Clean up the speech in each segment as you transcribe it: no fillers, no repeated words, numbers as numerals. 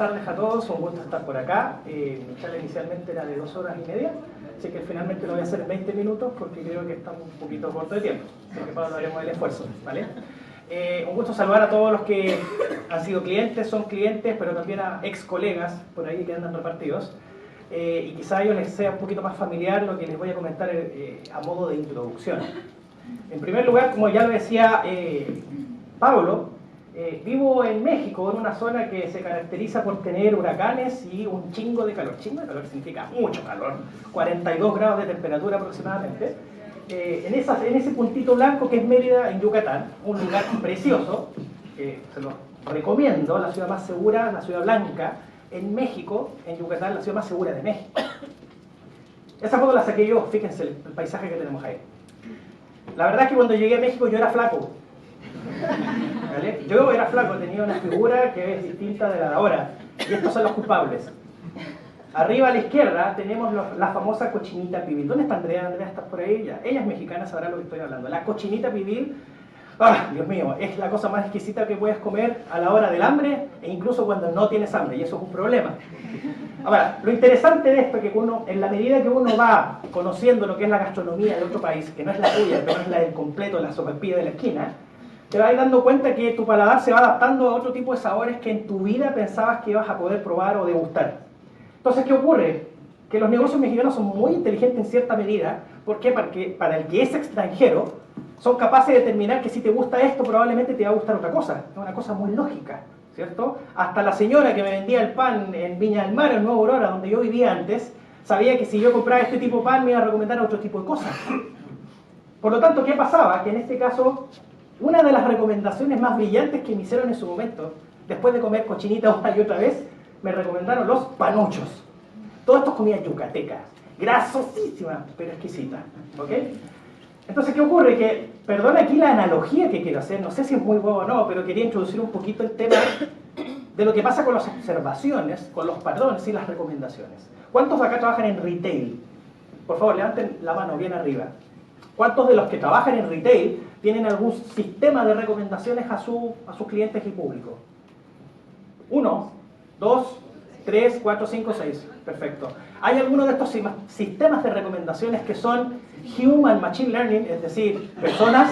tardes a todos, un gusto estar por acá. Mi charla inicialmente era de 2 horas y media, así que finalmente lo voy a hacer en 20 minutos porque creo que estamos un poquito corto de tiempo, así que Pablo haremos el esfuerzo, ¿vale? Un gusto saludar a todos los que han sido clientes, son clientes, pero también a ex colegas por ahí que andan repartidos. Y quizá a ellos les sea un poquito más familiar lo que les voy a comentar a modo de introducción. En primer lugar, como ya lo decía Pablo, vivo en México, en una zona que se caracteriza por tener huracanes y un chingo de calor. Chingo de calor significa mucho calor, 42 grados de temperatura aproximadamente. En ese puntito blanco que es Mérida, en Yucatán, un lugar precioso, que se lo recomiendo, la ciudad más segura, la ciudad blanca, en México, en Yucatán, la ciudad más segura de México. Esa foto la saqué yo, fíjense el paisaje que tenemos ahí. La verdad es que cuando llegué a México yo era flaco. ¿Vale? Yo era flaco, tenía una figura que es distinta de la de ahora. Y estos son los culpables. Arriba a la izquierda tenemos la famosa cochinita pibil. ¿Dónde está Andrea? Andrea, ¿estás por ahí? Ella es mexicana, sabrá lo que estoy hablando. La cochinita pibil, Dios mío, es la cosa más exquisita que puedes comer a la hora del hambre e incluso cuando no tienes hambre, y eso es un problema. Ahora, lo interesante de esto es que uno, en la medida que uno va conociendo lo que es la gastronomía de otro país, que no es la tuya, que no es la del completo, la sopaipilla de la esquina, te vas dando cuenta que tu paladar se va adaptando a otro tipo de sabores que en tu vida pensabas que ibas a poder probar o degustar. Entonces, ¿qué ocurre? Que los negocios mexicanos son muy inteligentes en cierta medida. ¿Por qué? Porque para el que es extranjero, son capaces de determinar que si te gusta esto, probablemente te va a gustar otra cosa. Es una cosa muy lógica, ¿cierto? Hasta la señora que me vendía el pan en Viña del Mar, en Nueva Aurora, donde yo vivía antes, sabía que si yo compraba este tipo de pan me iba a recomendar otro tipo de cosas. Por lo tanto, ¿qué pasaba? Que en este caso, una de las recomendaciones más brillantes que me hicieron en su momento, después de comer cochinita una y otra vez, me recomendaron los panuchos. Todas estas comidas yucatecas, grasosísimas, pero exquisitas, ¿ok? Entonces, ¿qué ocurre? Que, perdón aquí la analogía que quiero hacer, no sé si es muy buena o no, pero quería introducir un poquito el tema de lo que pasa con las observaciones, con los patrones y las recomendaciones. ¿Cuántos de acá trabajan en retail? Por favor, levanten la mano bien arriba. ¿Cuántos de los que trabajan en retail tienen algún sistema de recomendaciones a sus clientes y público? 1, 2, 3, 4, 5, 6. Perfecto. Hay algunos de estos sistemas de recomendaciones que son Human Machine Learning, es decir, personas.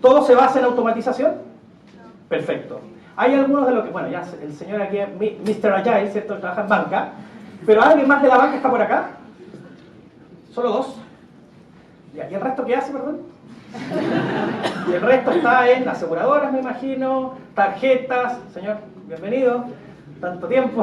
¿Todo se basa en automatización? Perfecto. Hay algunos de los que, bueno, ya el señor aquí es Mr. Agile, ¿cierto? Trabaja en banca. ¿Pero alguien más de la banca está por acá? ¿Solo 2? ¿Y el resto qué hace, perdón? Y el resto está en aseguradoras, me imagino, tarjetas. Señor, bienvenido. Tanto tiempo.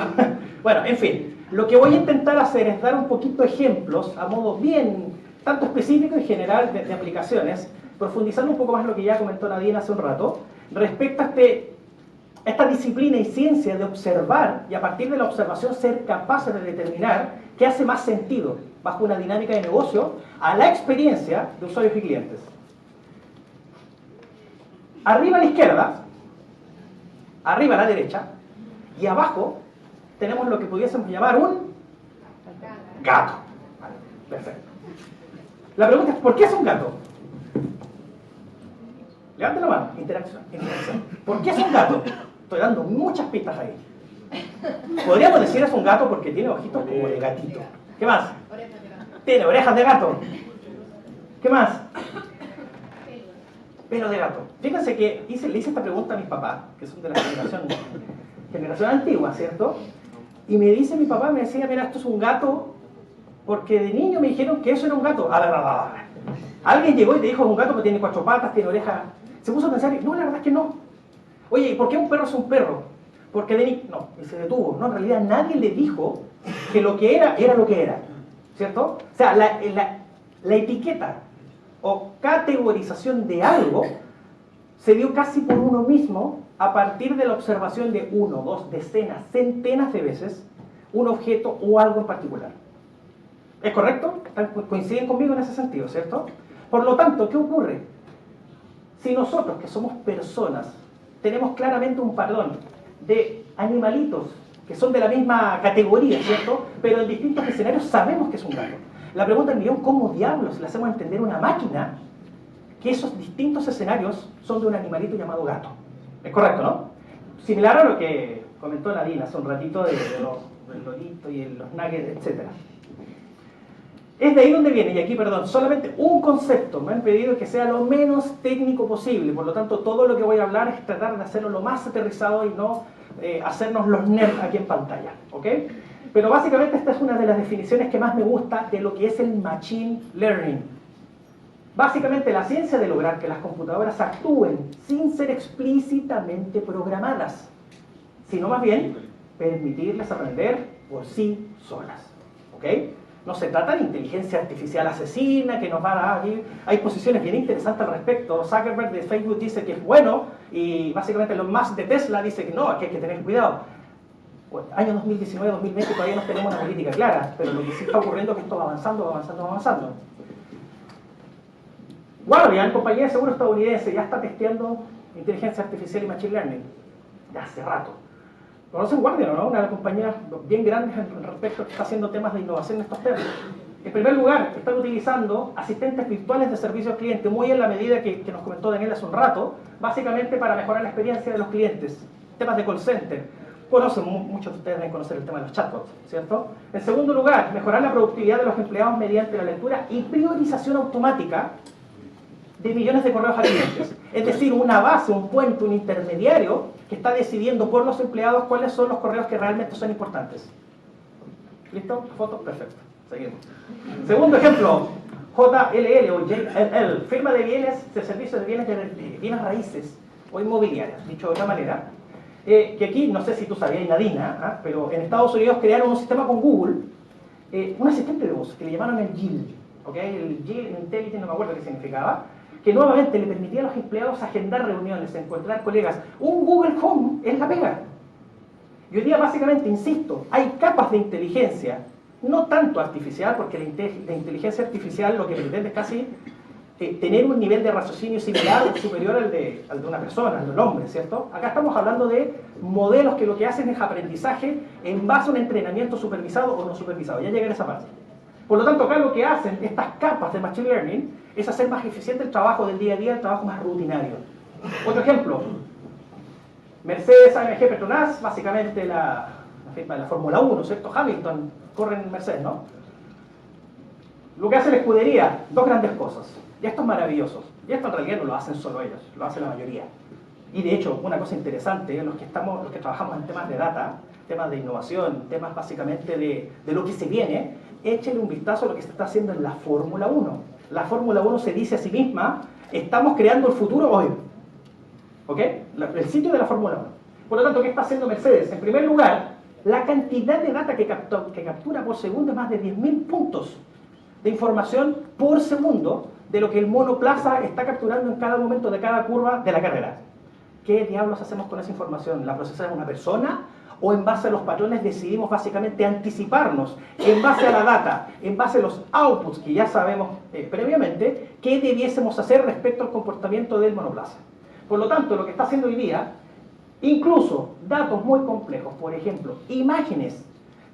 Bueno, en fin. Lo que voy a intentar hacer es dar un poquito de ejemplos a modo bien, tanto específico y general de aplicaciones, profundizando un poco más lo que ya comentó Nadine hace un rato, respecto a esta disciplina y ciencia de observar y a partir de la observación ser capaces de determinar qué hace más sentido bajo una dinámica de negocio a la experiencia de usuarios y clientes. Arriba a la izquierda, arriba a la derecha y abajo tenemos lo que pudiésemos llamar un gato. Vale, perfecto. La pregunta es, ¿por qué es un gato? Levanten la mano. Interacción. ¿Por qué es un gato? Estoy dando muchas pistas ahí. Podríamos decir es un gato porque tiene ojitos como de gatito. ¿Qué más? Tiene orejas de gato. ¿Qué más? Pelo de gato. Fíjense que le hice esta pregunta a mis papás, que son de la generación antigua, ¿cierto? Y me dice mi papá, me decía, mira, esto es un gato, porque de niño me dijeron que eso era un gato. A ver. Alguien llegó y te dijo, es un gato que tiene 4 patas, tiene orejas. Se puso a pensar, no, la verdad es que no. Oye, ¿y por qué un perro es un perro? Porque de niño, no, y se detuvo. No, en realidad nadie le dijo que lo que era lo que era, ¿cierto? O sea, la etiqueta o categorización de algo se dio casi por uno mismo a partir de la observación de 1, 2, decenas, centenas de veces un objeto o algo en particular. ¿Es correcto? ¿Coinciden conmigo en ese sentido, cierto? Por lo tanto, ¿qué ocurre? Si nosotros, que somos personas, tenemos claramente un patrón de animalitos que son de la misma categoría, ¿cierto? Pero en distintos escenarios sabemos que es un gato. La pregunta del millón, ¿cómo diablos le hacemos entender a una máquina que esos distintos escenarios son de un animalito llamado gato? Es correcto, ¿no? Similar a lo que comentó Nadine hace un ratito de los loritos y los nuggets, etc. Es de ahí donde viene, y aquí, perdón, solamente un concepto. Me han pedido que sea lo menos técnico posible, por lo tanto, todo lo que voy a hablar es tratar de hacerlo lo más aterrizado y no hacernos los nerds aquí en pantalla, ¿ok? Pero básicamente esta es una de las definiciones que más me gusta de lo que es el Machine Learning. Básicamente la ciencia de lograr que las computadoras actúen sin ser explícitamente programadas, sino más bien permitirles aprender por sí solas, ¿ok? No se trata de inteligencia artificial asesina que nos va a dar... Hay posiciones bien interesantes al respecto. Zuckerberg de Facebook dice que es bueno y básicamente Elon Musk de Tesla dice que no, que hay que tener cuidado. Bueno, año 2019-2020 todavía no tenemos una política clara, pero lo que sí está ocurriendo es que esto va avanzando. Guardian, compañía de seguro estadounidense, ya está testeando inteligencia artificial y machine learning. Ya hace rato. ¿Conocen Guardian o no? Una de las compañías bien grandes en respecto a que está haciendo temas de innovación en estos temas. En primer lugar, están utilizando asistentes virtuales de servicio al cliente, muy en la medida que nos comentó Daniel hace un rato, básicamente para mejorar la experiencia de los clientes. Temas de call center. Muchos de ustedes deben conocer el tema de los chatbots, ¿cierto? En segundo lugar, mejorar la productividad de los empleados mediante la lectura y priorización automática de millones de correos a clientes. Es decir, una base, un puente, un intermediario que está decidiendo por los empleados cuáles son los correos que realmente son importantes. ¿Listo? ¿Foto? Perfecto. Seguimos. Segundo ejemplo, JLL o JLL, firma de bienes, de servicios de bienes raíces o inmobiliarias, dicho de otra manera. Que aquí, no sé si tú sabías, Nadina, pero en Estados Unidos crearon un sistema con Google, un asistente de voz que le llamaron el GIL, ¿okay? El GIL Intelligent, no me acuerdo qué significaba, que nuevamente le permitía a los empleados agendar reuniones, encontrar colegas. Un Google Home es la pega. Y hoy día básicamente, insisto, hay capas de inteligencia, no tanto artificial, porque la inteligencia artificial lo que pretende es casi tener un nivel de raciocinio similar o superior al de una persona, al del hombre, ¿cierto? Acá estamos hablando de modelos que lo que hacen es aprendizaje en base a un entrenamiento supervisado o no supervisado. Ya llegué a esa parte. Por lo tanto, acá lo que hacen estas capas de Machine Learning es hacer más eficiente el trabajo del día a día, el trabajo más rutinario. Otro ejemplo, Mercedes AMG Petronas, básicamente la Fórmula 1, ¿cierto? Hamilton corre en Mercedes, ¿no? Lo que hace la escudería, dos grandes cosas. Y esto es maravilloso. Y esto en realidad no lo hacen solo ellos, lo hace la mayoría. Y de hecho, una cosa interesante, los que trabajamos en temas de data, temas de innovación, temas básicamente de lo que se viene, échenle un vistazo a lo que se está haciendo en la Fórmula 1. La Fórmula 1 se dice a sí misma, estamos creando el futuro hoy. ¿Ok? El sitio de la Fórmula 1. Por lo tanto, ¿qué está haciendo Mercedes? En primer lugar, la cantidad de data que captura por segundo es más de 10.000 puntos de información por segundo de lo que el monoplaza está capturando en cada momento de cada curva de la carrera. ¿Qué diablos hacemos con esa información? ¿La procesa una persona? ¿O en base a los patrones decidimos básicamente anticiparnos en base a la data, en base a los outputs que ya sabemos previamente, qué debiésemos hacer respecto al comportamiento del monoplaza? Por lo tanto, lo que está haciendo hoy día, incluso datos muy complejos, por ejemplo, imágenes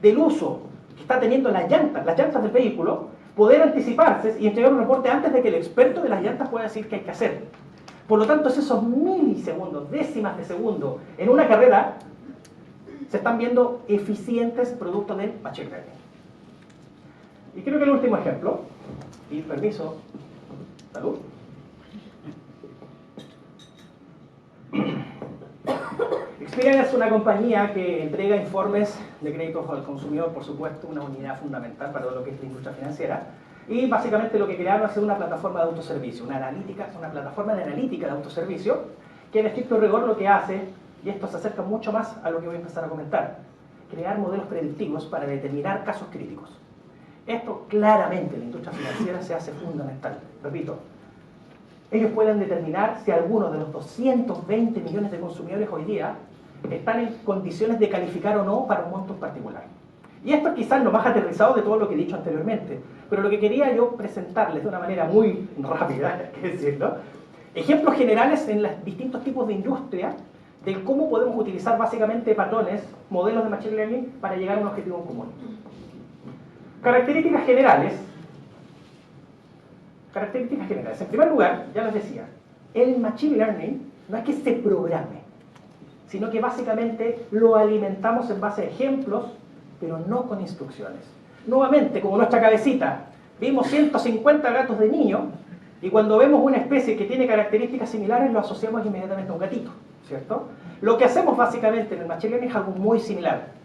del uso que está teniendo las llantas del vehículo, poder anticiparse y entregar un reporte antes de que el experto de las llantas pueda decir qué hay que hacer. Por lo tanto, esos milisegundos, décimas de segundo en una carrera, se están viendo eficientes producto del Machine Learning. Y creo que el último ejemplo, y permiso, salud. Experian es una compañía que entrega informes de créditos al consumidor, por supuesto, una unidad fundamental para lo que es la industria financiera. Y básicamente lo que crearon ha sido una plataforma de autoservicio, una plataforma de analítica de autoservicio, que en estricto rigor lo que hace, y esto se acerca mucho más a lo que voy a empezar a comentar, crear modelos predictivos para determinar casos críticos. Esto claramente en la industria financiera se hace fundamental. Repito, ellos pueden determinar si algunos de los 220 millones de consumidores hoy día están en condiciones de calificar o no para un monto en particular. Y esto es quizás lo más aterrizado de todo lo que he dicho anteriormente, pero lo que quería yo presentarles de una manera muy rápida, hay que decirlo, ejemplos generales en los distintos tipos de industria de cómo podemos utilizar básicamente patrones, modelos de Machine Learning para llegar a un objetivo en común. Características generales. En primer lugar, ya les decía, el Machine Learning no es que se programe. sino que básicamente lo alimentamos en base a ejemplos, pero no con instrucciones. Nuevamente, como nuestra cabecita, vimos 150 gatos de niño, y cuando vemos una especie que tiene características similares, lo asociamos inmediatamente a un gatito, ¿cierto? Lo que hacemos básicamente en el Machine Learning es algo muy similar.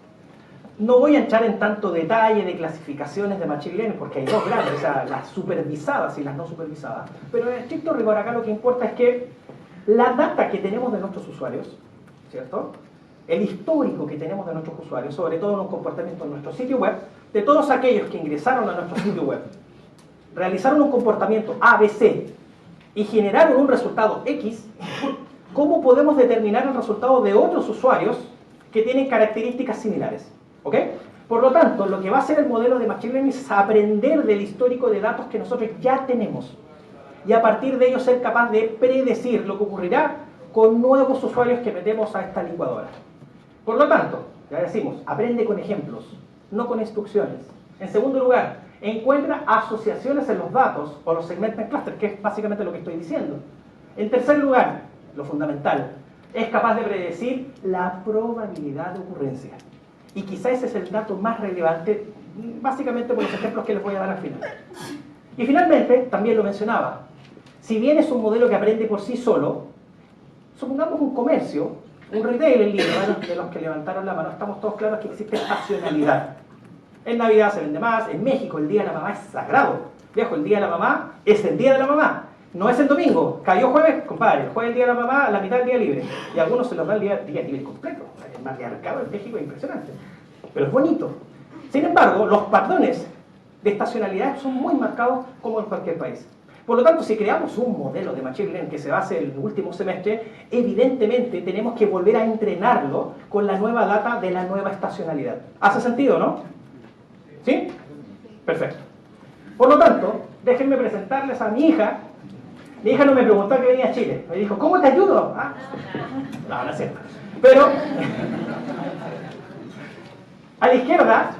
No voy a entrar en tanto detalle de clasificaciones de Machine Learning, porque hay dos grandes, o sea, las supervisadas y las no supervisadas. Pero en estricto rigor acá lo que importa es que la data que tenemos de nuestros usuarios, ¿cierto? El histórico que tenemos de nuestros usuarios, sobre todo en un comportamiento en nuestro sitio web, de todos aquellos que ingresaron a nuestro sitio web, realizaron un comportamiento ABC y generaron un resultado X, ¿cómo podemos determinar el resultado de otros usuarios que tienen características similares? ¿Ok? Por lo tanto, lo que va a hacer el modelo de Machine Learning es aprender del histórico de datos que nosotros ya tenemos y a partir de ello ser capaz de predecir lo que ocurrirá con nuevos usuarios que metemos a esta licuadora. Por lo tanto, ya decimos, aprende con ejemplos, no con instrucciones. En segundo lugar, encuentra asociaciones en los datos o los segmenta en cluster, que es básicamente lo que estoy diciendo. En tercer lugar, lo fundamental, es capaz de predecir la probabilidad de ocurrencia. Y quizá ese es el dato más relevante, básicamente por los ejemplos que les voy a dar al final. Y finalmente, también lo mencionaba, si bien es un modelo que aprende por sí solo, supongamos un comercio, un retail en línea, de los que levantaron la mano, estamos todos claros que existe estacionalidad. En Navidad se vende más, en México el Día de la Mamá es sagrado. Viejo, el Día de la Mamá es el Día de la Mamá. No es el domingo, cayó jueves, compadre, el jueves el Día de la Mamá, la mitad del día libre. Y a algunos se los da el día libre completo. El matriarcado en México es impresionante. Pero es bonito. Sin embargo, los patrones de estacionalidad son muy marcados como en cualquier país. Por lo tanto, si creamos un modelo de Machine Learning que se base en el último semestre, evidentemente tenemos que volver a entrenarlo con la nueva data de la nueva estacionalidad. ¿Hace sentido, no? ¿Sí? Perfecto. Por lo tanto, déjenme presentarles a mi hija. Mi hija no me preguntó que venía a Chile. Me dijo, ¿cómo te ayudo? ¿Ah? No, no es cierto. Pero, a la izquierda,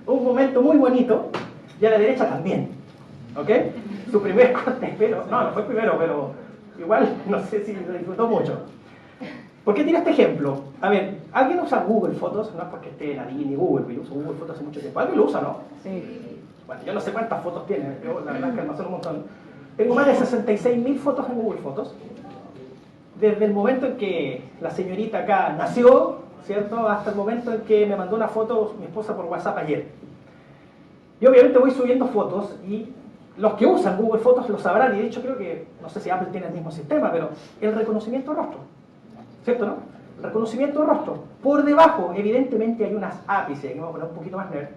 un momento muy bonito, y a la derecha también. ¿Ok? Su primer corte, pero, no fue primero, pero igual no sé si lo disfrutó mucho. ¿Por qué tiro este ejemplo? A ver, ¿alguien usa Google Fotos? No es porque esté nadie ni Google, pero yo uso Google Fotos hace mucho tiempo. ¿Alguien lo usa, no? Sí. Bueno, yo no sé cuántas fotos tiene, yo la verdad es que almaceno un montón. Tengo más de 66.000 fotos en Google Fotos. Desde el momento en que la señorita acá nació, ¿cierto? Hasta el momento en que me mandó una foto mi esposa por WhatsApp ayer. Yo obviamente voy subiendo fotos y los que usan Google Fotos lo sabrán, y de hecho creo que, no sé si Apple tiene el mismo sistema, pero el reconocimiento de rostro, ¿cierto, no? El reconocimiento de rostro. Por debajo, evidentemente, hay unas APIs, y aquí me voy a poner un poquito más nerd.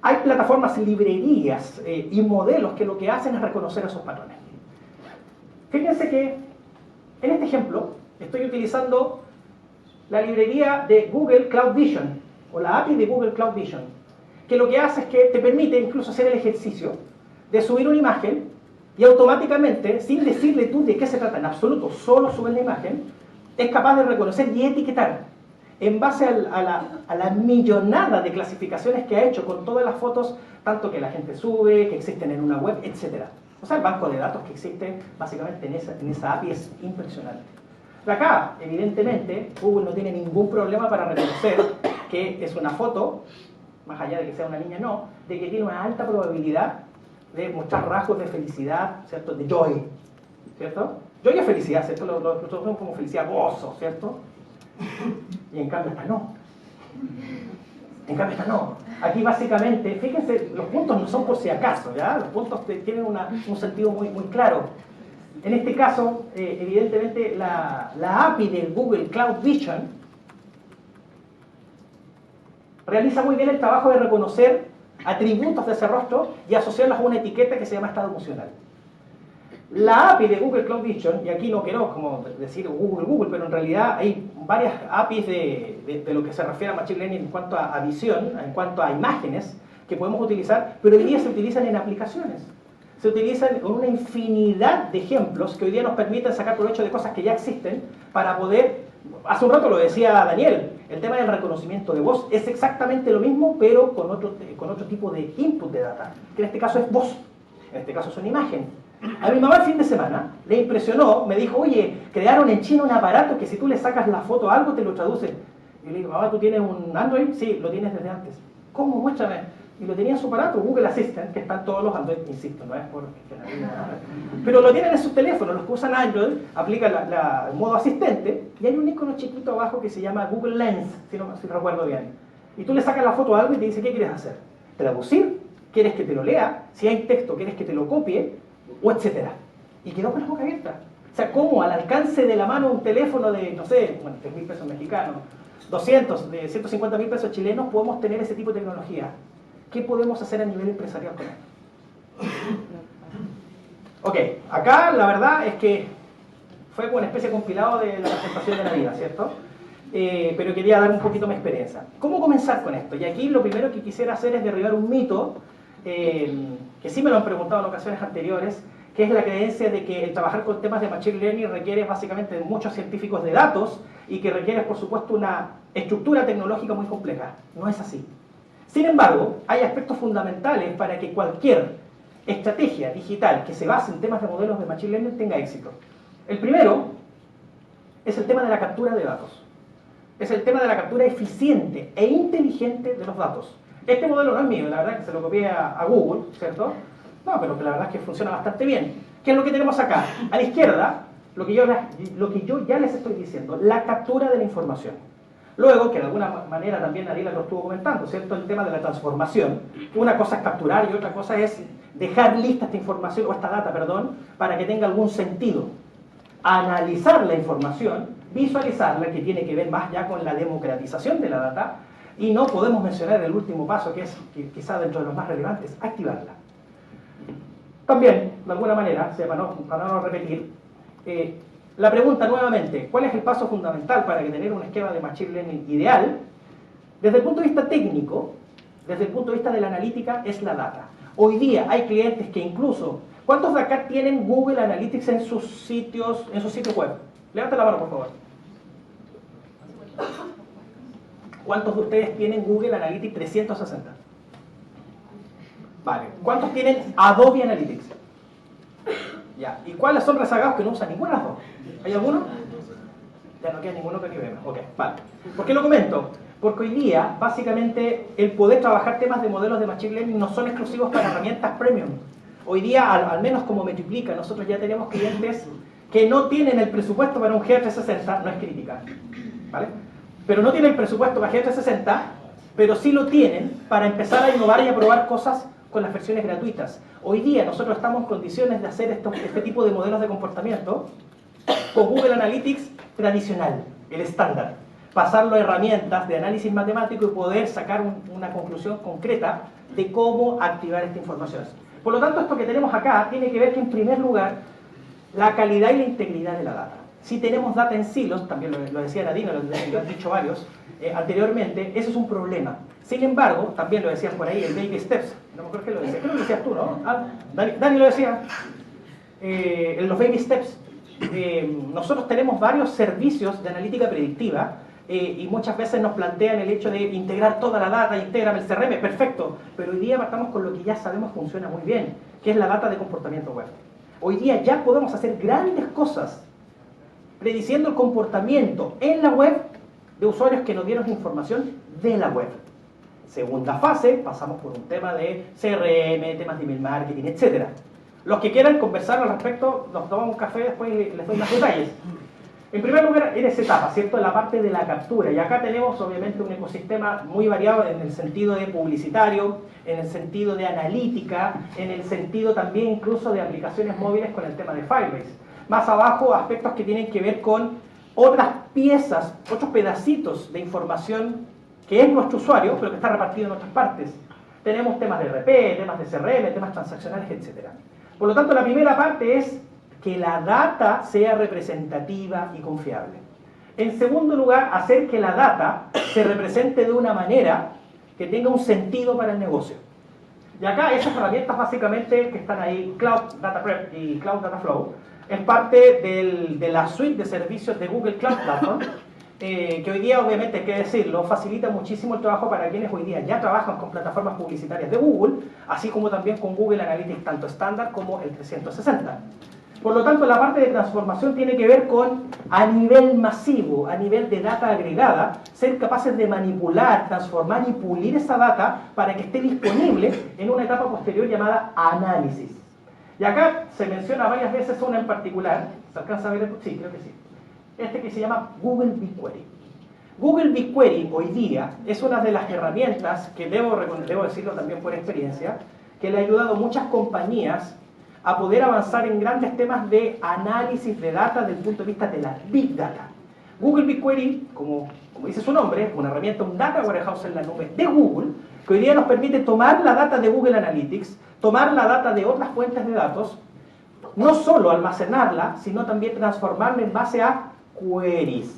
Hay plataformas, librerías y modelos que lo que hacen es reconocer esos patrones. Fíjense que en este ejemplo estoy utilizando la librería de Google Cloud Vision, o la API de Google Cloud Vision, que lo que hace es que te permite incluso hacer el ejercicio de subir una imagen y automáticamente, sin decirle tú de qué se trata en absoluto, solo subes la imagen, es capaz de reconocer y etiquetar en base a la millonada de clasificaciones que ha hecho con todas las fotos, tanto que la gente sube, que existen en una web, etc. O sea, el banco de datos que existe básicamente en esa API es impresionante. Acá, evidentemente, Google no tiene ningún problema para reconocer que es una foto, más allá de que sea una niña no, de que tiene una alta probabilidad de mostrar rasgos de felicidad, ¿cierto? De joy, ¿cierto? Joy es felicidad, ¿cierto? Lo vemos como felicidad, gozo, ¿cierto? Y en cambio esta no. En cambio esta no. Aquí básicamente, fíjense, los puntos no son por si acaso, ¿ya? Los puntos tienen un sentido muy, muy claro. En este caso, evidentemente, la API del Google Cloud Vision realiza muy bien el trabajo de reconocer atributos de ese rostro y asociarlos a una etiqueta que se llama estado emocional. La API de Google Cloud Vision, y aquí no quiero como decir Google, pero en realidad hay varias APIs de lo que se refiere a Machine Learning en cuanto a visión, en cuanto a imágenes, que podemos utilizar, pero hoy día se utilizan en aplicaciones. Se utilizan con una infinidad de ejemplos que hoy día nos permiten sacar provecho de cosas que ya existen para poder, hace un rato lo decía Daniel, el tema del reconocimiento de voz es exactamente lo mismo, pero con otro tipo de input de data, que en este caso es voz, en este caso es una imagen. A mi mamá el fin de semana le impresionó, me dijo, oye, crearon en China un aparato que si tú le sacas la foto a algo te lo traduce. Y le digo, mamá, ¿tú tienes un Android? Sí, lo tienes desde antes. ¿Cómo? Muéstrame. Y lo tenía en su aparato, Google Assistant, que están todos los Android, insisto, no es por... Pero lo tienen en sus teléfonos, los que usan Android, aplican el modo asistente, y hay un icono chiquito abajo que se llama Google Lens, si recuerdo bien. Y tú le sacas la foto a algo y te dice, ¿qué quieres hacer? ¿Traducir? ¿Quieres que te lo lea? Si hay texto, ¿quieres que te lo copie? O etcétera. Y quedó con la boca abierta. O sea, ¿cómo al alcance de la mano un teléfono de, no sé, bueno, 3.000 pesos mexicanos, 200, de 150.000 pesos chilenos, podemos tener ese tipo de tecnología? ¿Qué podemos hacer a nivel empresarial con esto? Ok, acá la verdad es que fue como una especie de compilado de la presentación de la vida, ¿cierto? Pero quería dar un poquito mi experiencia. ¿Cómo comenzar con esto? Y aquí lo primero que quisiera hacer es derribar un mito, que sí me lo han preguntado en ocasiones anteriores, que es la creencia de que el trabajar con temas de Machine Learning requiere básicamente de muchos científicos de datos y que requiere, por supuesto, una estructura tecnológica muy compleja. No es así. Sin embargo, hay aspectos fundamentales para que cualquier estrategia digital que se base en temas de modelos de Machine Learning tenga éxito. El primero es el tema de la captura de datos. Es el tema de la captura eficiente e inteligente de los datos. Este modelo no es mío, la verdad que se lo copié a Google, ¿cierto? No, pero la verdad es que funciona bastante bien. ¿Qué es lo que tenemos acá? A la izquierda, lo que yo ya les estoy diciendo, la captura de la información. Luego, que de alguna manera también Nadila lo estuvo comentando, ¿cierto? El tema de la transformación. Una cosa es capturar y otra cosa es dejar lista esta información, o esta data, perdón, para que tenga algún sentido. Analizar la información, visualizarla, que tiene que ver más ya con la democratización de la data, y no podemos mencionar el último paso, que es quizá dentro de los más relevantes, activarla. También, de alguna manera, para no repetir, la pregunta nuevamente, ¿cuál es el paso fundamental para tener un esquema de Machine Learning ideal? Desde el punto de vista técnico, desde el punto de vista de la analítica, es la data. Hoy día hay clientes que incluso... ¿Cuántos de acá tienen Google Analytics en sus sitios web? Levanta la mano, por favor. ¿Cuántos de ustedes tienen Google Analytics 360? Vale. ¿Cuántos tienen Adobe Analytics? Ya. ¿Y cuáles son rezagados que no usan ninguna de las dos? ¿Hay alguno? Ya no queda ninguno que ni vemos. Ok, vale. ¿Por qué lo comento? Porque hoy día, básicamente, el poder trabajar temas de modelos de Machine Learning no son exclusivos para herramientas premium. Hoy día, al menos como me triplica, nosotros ya tenemos clientes que no tienen el presupuesto para un GR360, no es crítica, ¿vale? Pero no tienen el presupuesto para GR360, pero sí lo tienen para empezar a innovar y a probar cosas con las versiones gratuitas. Hoy día nosotros estamos en condiciones de hacer este tipo de modelos de comportamiento con Google Analytics tradicional, el estándar. Pasarlo a herramientas de análisis matemático y poder sacar una conclusión concreta de cómo activar esta información. Por lo tanto, esto que tenemos acá tiene que ver que, en primer lugar, la calidad y la integridad de la data. Si tenemos data en silos, también lo decía Nadine, lo han dicho varios anteriormente, eso es un problema. Sin embargo, también lo decían por ahí, el baby steps, no me acuerdo qué lo decía, creo que lo decías tú, ¿no? Dani lo decía, en los baby steps. Nosotros tenemos varios servicios de analítica predictiva y muchas veces nos plantean el hecho de integrar toda la data, integrar el CRM, perfecto, pero hoy día partamos con lo que ya sabemos funciona muy bien, que es la data de comportamiento web. Hoy día ya podemos hacer grandes cosas prediciendo el comportamiento en la web de usuarios que nos dieron información de la web. Segunda fase, pasamos por un tema de CRM, temas de email marketing, etc. Los que quieran conversar al respecto, nos tomamos un café después y les doy más detalles. En primer lugar, en esa etapa, ¿cierto? La parte de la captura. Y acá tenemos, obviamente, un ecosistema muy variado en el sentido de publicitario, en el sentido de analítica, en el sentido también incluso de aplicaciones móviles con el tema de Firebase. Más abajo, aspectos que tienen que ver con otras piezas, otros pedacitos de información que es nuestro usuario, pero que está repartido en otras partes. Tenemos temas de RP, temas de CRM, temas transaccionales, etc. Por lo tanto, la primera parte es que la data sea representativa y confiable. En segundo lugar, hacer que la data se represente de una manera que tenga un sentido para el negocio. Y acá esas herramientas básicamente que están ahí, Cloud Data Prep y Cloud Data Flow, es parte de la suite de servicios de Google Cloud Platform, que hoy día, obviamente hay que decirlo, facilita muchísimo el trabajo para quienes hoy día ya trabajan con plataformas publicitarias de Google, así como también con Google Analytics tanto estándar como el 360. Por lo tanto, la parte de transformación tiene que ver con, a nivel masivo, a nivel de data agregada, ser capaces de manipular, transformar y pulir esa data para que esté disponible en una etapa posterior llamada análisis. Y acá se menciona varias veces una en particular, ¿se alcanza a ver? Sí, creo que sí. Este que se llama Google BigQuery. Google BigQuery hoy día es una de las herramientas que debo decirlo también por experiencia, que le ha ayudado a muchas compañías a poder avanzar en grandes temas de análisis de data desde el punto de vista de la Big Data. Google BigQuery, como dice su nombre, es una herramienta, un data warehouse en la nube de Google, que hoy día nos permite tomar la data de Google Analytics, tomar la data de otras fuentes de datos, no solo almacenarla, sino también transformarla en base a queries.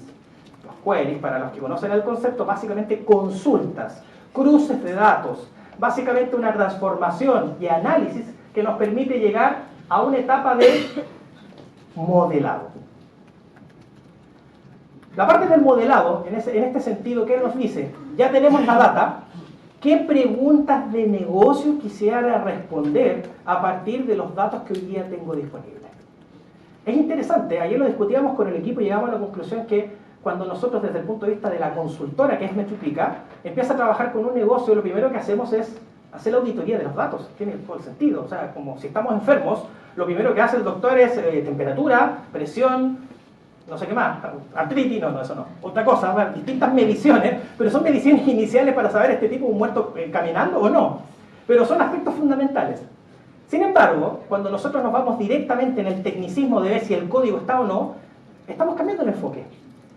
Los queries, para los que conocen el concepto, básicamente consultas, cruces de datos, básicamente una transformación y análisis que nos permite llegar a una etapa de modelado. La parte del modelado, en este sentido, ¿qué nos dice? Ya tenemos la data, ¿qué preguntas de negocio quisiera responder a partir de los datos que hoy día tengo disponibles? Es interesante, ayer lo discutíamos con el equipo y llegamos a la conclusión que cuando nosotros desde el punto de vista de la consultora, que es Metriplica, empieza a trabajar con un negocio, lo primero que hacemos es hacer la auditoría de los datos. Tiene todo el sentido. O sea, como si estamos enfermos, lo primero que hace el doctor es temperatura, presión, no sé qué más, artritis, no, eso no. Otra cosa, ¿verdad? Distintas mediciones, pero son mediciones iniciales para saber este tipo muerto caminando o no. Pero son aspectos fundamentales. Sin embargo, cuando nosotros nos vamos directamente en el tecnicismo de ver si el código está o no, estamos cambiando el enfoque.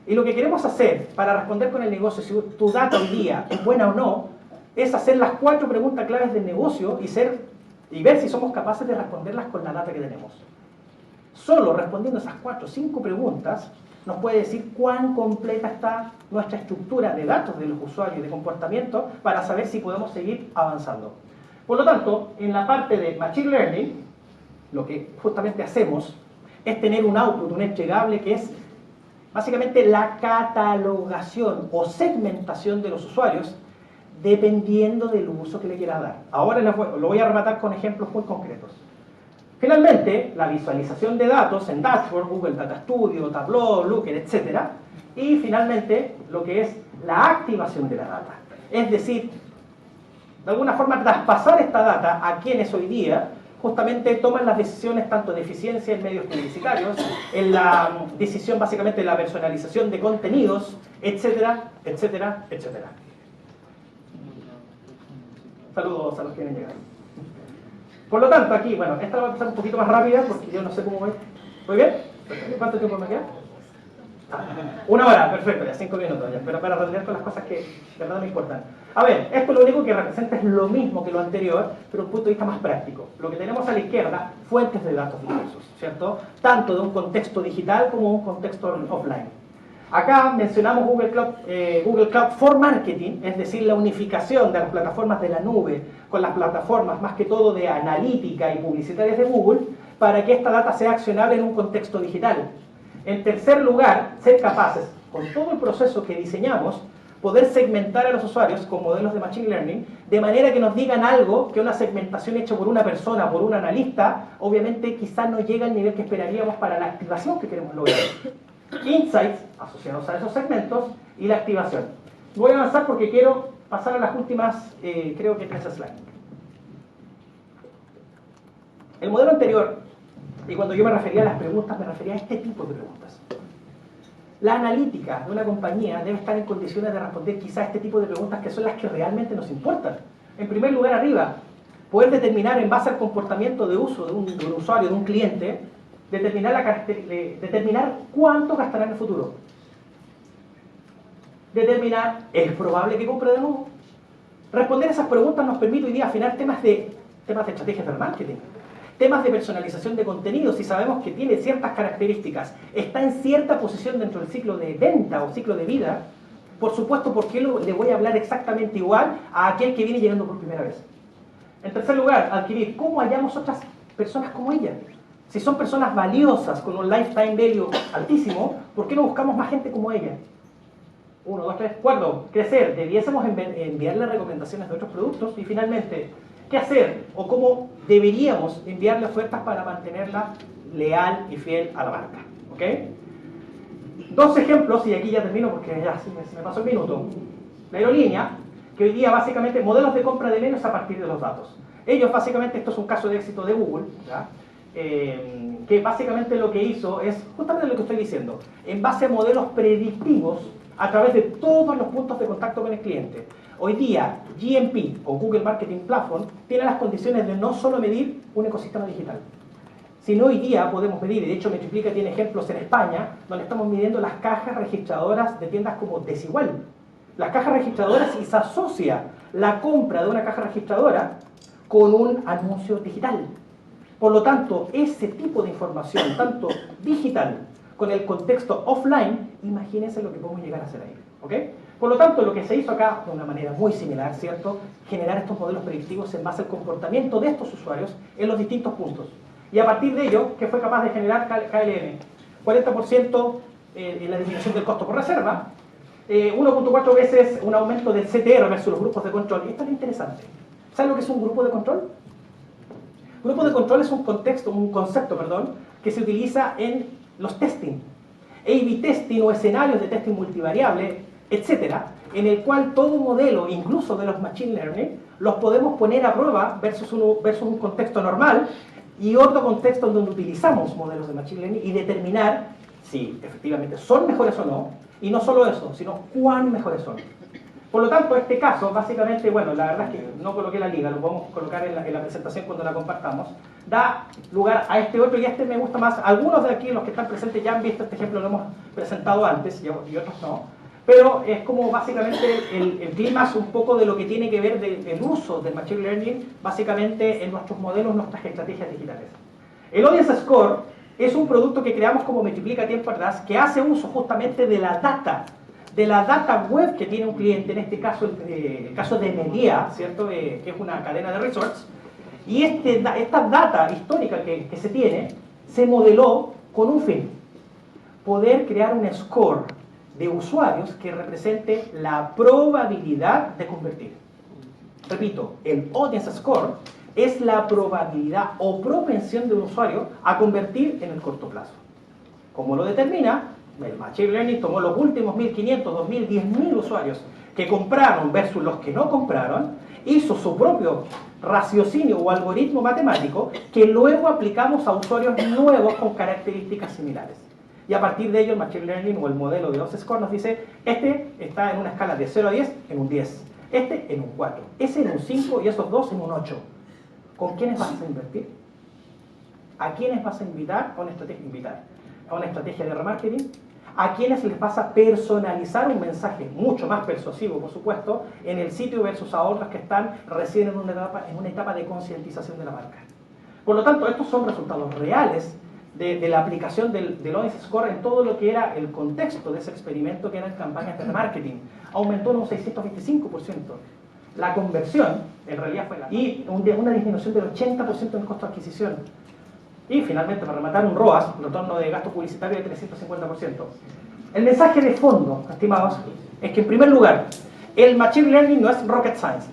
Y lo que queremos hacer para responder con el negocio, si tu data hoy día es buena o no, es hacer las 4 preguntas claves del negocio y ver si somos capaces de responderlas con la data que tenemos. Solo respondiendo esas 4 o 5 preguntas nos puede decir cuán completa está nuestra estructura de datos de los usuarios y de comportamiento para saber si podemos seguir avanzando. Por lo tanto, en la parte de Machine Learning, lo que justamente hacemos es tener un output, un entregable que es básicamente la catalogación o segmentación de los usuarios dependiendo del uso que le quiera dar. Ahora lo voy a rematar con ejemplos muy concretos. Finalmente, la visualización de datos en Dashboard, Google Data Studio, Tableau, Looker, etc. Y finalmente, lo que es la activación de la data. Es decir, de alguna forma traspasar esta data a quienes hoy día justamente toman las decisiones tanto de eficiencia en medios publicitarios, en la decisión básicamente de la personalización de contenidos, etcétera, etcétera, etcétera. Saludos a los que vienen llegando. Por lo tanto, aquí, bueno, esta la voy a pasar un poquito más rápida porque yo no sé cómo voy. ¿Muy bien? ¿Cuánto tiempo me queda? 1 hora, perfecto, ya 5 minutos, ya, pero para redondear con las cosas que de verdad me importan. A ver, esto lo único que representa es lo mismo que lo anterior, pero un punto de vista más práctico. Lo que tenemos a la izquierda, fuentes de datos diversos, ¿cierto? Tanto de un contexto digital como un contexto offline. Acá mencionamos Google Cloud for Marketing, es decir, la unificación de las plataformas de la nube con las plataformas más que todo de analítica y publicitarias de Google para que esta data sea accionable en un contexto digital. En tercer lugar, ser capaces, con todo el proceso que diseñamos, poder segmentar a los usuarios con modelos de Machine Learning, de manera que nos digan algo que una segmentación hecha por una persona, por un analista, obviamente quizás no llega al nivel que esperaríamos para la activación que queremos lograr. Insights asociados a esos segmentos y la activación. Voy a avanzar porque quiero pasar a las últimas, creo que 3 slides. El modelo anterior, y cuando yo me refería a las preguntas, me refería a este tipo de preguntas. La analítica de una compañía debe estar en condiciones de responder quizá este tipo de preguntas que son las que realmente nos importan. En primer lugar, arriba, poder determinar en base al comportamiento de uso de un usuario, de un cliente, determinar cuánto gastará en el futuro. Determinar, ¿es probable que compre de nuevo? Responder esas preguntas nos permite hoy día afinar temas de estrategias de marketing, temas de personalización de contenidos. Si sabemos que tiene ciertas características, está en cierta posición dentro del ciclo de venta o ciclo de vida, por supuesto, ¿por qué le voy a hablar exactamente igual a aquel que viene llegando por primera vez? En tercer lugar, adquirir cómo hallamos otras personas como ella. Si son personas valiosas con un lifetime value altísimo, ¿por qué no buscamos más gente como ella? 1, 2, 3, cuarto, crecer. Debiésemos enviarle recomendaciones de otros productos. Y finalmente, ¿qué hacer? O cómo deberíamos enviarle ofertas para mantenerla leal y fiel a la marca. ¿Ok? Dos ejemplos, y aquí ya termino porque ya se me pasó el minuto. La aerolínea, que hoy día básicamente modelos de compra de medios a partir de los datos. Ellos básicamente, esto es un caso de éxito de Google, ¿ya? Que básicamente lo que hizo es justamente lo que estoy diciendo, en base a modelos predictivos a través de todos los puntos de contacto con el cliente. Hoy día, GMP o Google Marketing Platform tiene las condiciones de no solo medir un ecosistema digital, sino hoy día podemos medir, y de hecho Metriplica tiene ejemplos en España, donde estamos midiendo las cajas registradoras de tiendas como Desigual. Las cajas registradoras, y se asocia la compra de una caja registradora con un anuncio digital. Por lo tanto, ese tipo de información, tanto digital con el contexto offline, imagínense lo que podemos llegar a hacer ahí. ¿Ok? Por lo tanto, lo que se hizo acá, de una manera muy similar, ¿cierto? Generar estos modelos predictivos en base al comportamiento de estos usuarios en los distintos puntos. Y a partir de ello, ¿qué fue capaz de generar KLM? 40% en la disminución del costo por reserva, 1.4 veces un aumento del CTR versus los grupos de control. Y esto es interesante. ¿Saben lo que es un grupo de control? Grupo de control es un concepto, que se utiliza en los testing. A/B testing o escenarios de testing multivariable, etcétera, en el cual todo modelo, incluso de los machine learning, los podemos poner a prueba versus un contexto normal y otro contexto donde utilizamos modelos de machine learning y determinar si efectivamente son mejores o no, y no solo eso, sino cuán mejores son. Por lo tanto, este caso, básicamente, bueno, la verdad es que no coloqué la liga, lo podemos colocar en la presentación cuando la compartamos, da lugar a este otro, y este me gusta más. Algunos de aquí, los que están presentes, ya han visto este ejemplo, lo hemos presentado antes, y otros no, pero es como básicamente el clima es un poco de lo que tiene que ver del uso del Machine Learning, básicamente en nuestros modelos, nuestras estrategias digitales. El Audience Score es un producto que creamos como Metriplica tiempo atrás, que hace uso justamente de la data web que tiene un cliente, en este caso el caso de Melia, ¿cierto? Que es una cadena de resorts, y esta data histórica que se tiene, se modeló con un fin: poder crear un score de usuarios que represente la probabilidad de convertir. Repito, el Audience Score es la probabilidad o propensión de un usuario a convertir en el corto plazo. ¿Cómo lo determina? El Machine Learning tomó los últimos 1.500, 2.000, 10.000 usuarios que compraron versus los que no compraron, hizo su propio raciocinio o algoritmo matemático que luego aplicamos a usuarios nuevos con características similares. Y a partir de ello el Machine Learning o el modelo de Audience Score nos dice: este está en una escala de 0 a 10 en un 10, este en un 4, ese en un 5 y esos dos en un 8. ¿Con quiénes vas a invertir? ¿A quiénes vas a invitar a una estrategia de remarketing? ¿A quiénes les vas a personalizar un mensaje mucho más persuasivo, por supuesto, en el sitio versus a otros que están recién en una etapa de concientización de la marca? Por lo tanto, estos son resultados reales de la aplicación del Audience Score en todo lo que era el contexto de ese experimento, que eran campañas de remarketing. Aumentó en un 625%. La conversión, en realidad, fue y una disminución del 80% en el costo de adquisición. Y finalmente, para rematar, un ROAS, un retorno de gasto publicitario de 350%. El mensaje de fondo, estimados, es que en primer lugar, el Machine Learning no es rocket science.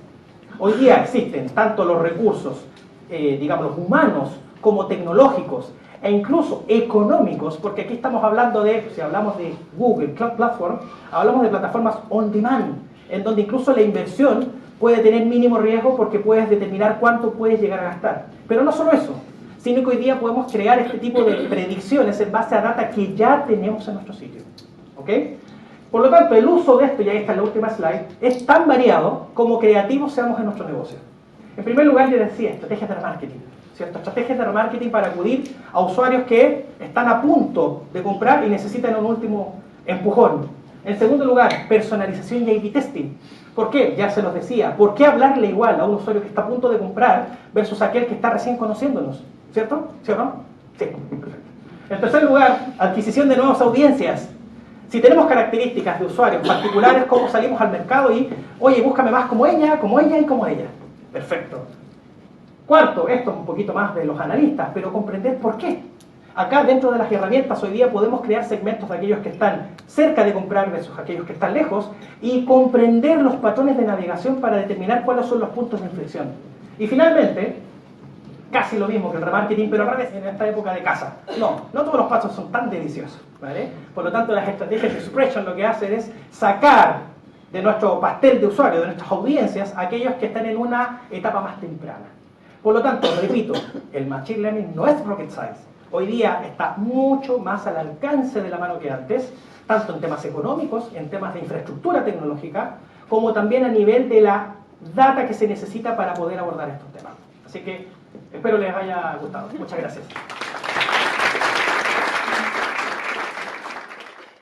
Hoy día existen tanto los recursos, digamos, los humanos, como tecnológicos, e incluso económicos, porque aquí estamos hablando de, si hablamos de Google Cloud Platform, hablamos de plataformas on demand, en donde incluso la inversión puede tener mínimo riesgo porque puedes determinar cuánto puedes llegar a gastar. Pero no solo eso, sino que hoy día podemos crear este tipo de predicciones en base a data que ya tenemos en nuestro sitio. ¿Ok? Por lo tanto, el uso de esto, y ahí está la última slide, es tan variado como creativos seamos en nuestro negocio. En primer lugar, yo decía, estrategias de remarketing. ¿Cierto? Estrategias de remarketing para acudir a usuarios que están a punto de comprar y necesitan un último empujón. En segundo lugar, personalización y A/B testing. ¿Por qué? Ya se los decía. ¿Por qué hablarle igual a un usuario que está a punto de comprar versus aquel que está recién conociéndonos? ¿Cierto? ¿Sí o no? Sí, perfecto. En tercer lugar, adquisición de nuevas audiencias. Si tenemos características de usuarios particulares, ¿cómo salimos al mercado y, oye, búscame más como ella y como ella? Perfecto. Cuarto, esto es un poquito más de los analistas, pero comprender por qué. Acá dentro de las herramientas hoy día podemos crear segmentos de aquellos que están cerca de comprar versus aquellos que están lejos y comprender los patrones de navegación para determinar cuáles son los puntos de inflexión. Y finalmente, casi lo mismo que el remarketing, pero al revés, en esta época de casa. No todos los pasos son tan deliciosos, ¿vale? Por lo tanto, las estrategias de suppression lo que hacen es sacar de nuestro pastel de usuarios, de nuestras audiencias, aquellos que están en una etapa más temprana. Por lo tanto, repito, el Machine Learning no es rocket science. Hoy día está mucho más al alcance de la mano que antes, tanto en temas económicos, en temas de infraestructura tecnológica, como también a nivel de la data que se necesita para poder abordar estos temas. Así que espero les haya gustado. Muchas gracias.